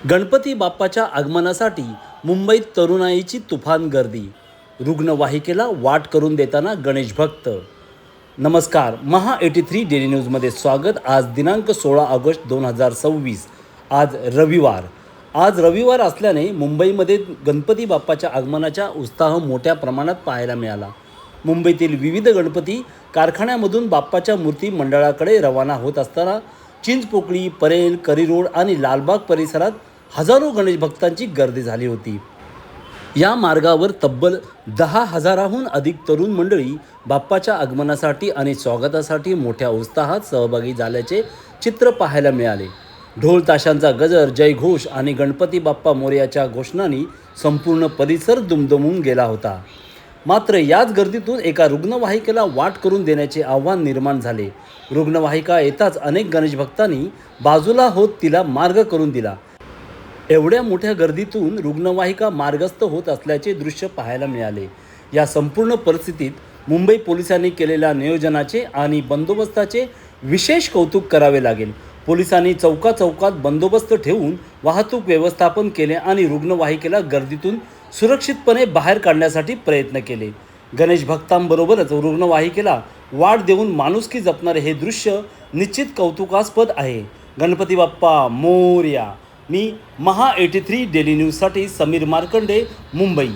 गणपती बाप्पाच्या आगमनासाठी मुंबईत तरुणाईची तुफान गर्दी. रुग्णवाहिकेला वाट करून देताना गणेश भक्त. नमस्कार, महा 83 डेली न्यूजमध्ये स्वागत. आज दिनांक 16 ऑगस्ट 2026. आज रविवार असल्याने मुंबईमध्ये गणपती बाप्पाच्या आगमनाचा उत्साह मोठ्या प्रमाणात पाहायला मिळाला. मुंबईतील विविध गणपती कारखान्यामधून बाप्पाच्या मूर्ती मंडळाकडे रवाना होत असताना चिंचपोकळी, परेल, करी रोड आणि लालबाग परिसरात हजारो गणेश भक्तांची गर्दी झाली होती. या मार्गावर तब्बल 10,000हून अधिक तरुण मंडळी बाप्पाच्या आगमनासाठी आणि स्वागतासाठी मोठ्या उत्साहात सहभागी झाल्याचे चित्र पाहायला मिळाले. ढोल ताशांचा गजर, जयघोष आणि गणपती बाप्पा मोरयाच्या घोषणांनी संपूर्ण परिसर दुमदुमून गेला होता. मात्र याच गर्दीतून एका रुग्णवाहिकेला वाट करून देण्याचे आव्हान निर्माण झाले. रुग्णवाहिका येताच अनेक गणेश भक्तांनी बाजूला होत तिला मार्ग करून दिला. एवढ्या मोठ्या गर्दीतून रुग्णवाहिका मार्गस्थ होत असल्याचे दृश्य पाहायला मिळाले. या संपूर्ण परिस्थितीत मुंबई पोलिसांनी केलेल्या नियोजनाचे आणि बंदोबस्ताचे विशेष कौतुक करावे लागेल. पोलिसांनी चौकाचौकात बंदोबस्त ठेवून वाहतूक व्यवस्थापन केले आणि रुग्णवाहिकेला गर्दीतून सुरक्षितपणे बाहेर काढण्यासाठी प्रयत्न केले. गणेश भक्तांबरोबरच रुग्णवाहिकेला वाट देऊन माणुसकी जपणारे हे दृश्य निश्चित कौतुकास्पद आहे. गणपती बाप्पा मोरया. मी महा 83 डेली न्यूजसाठी समीर मार्कंडे, मुंबई.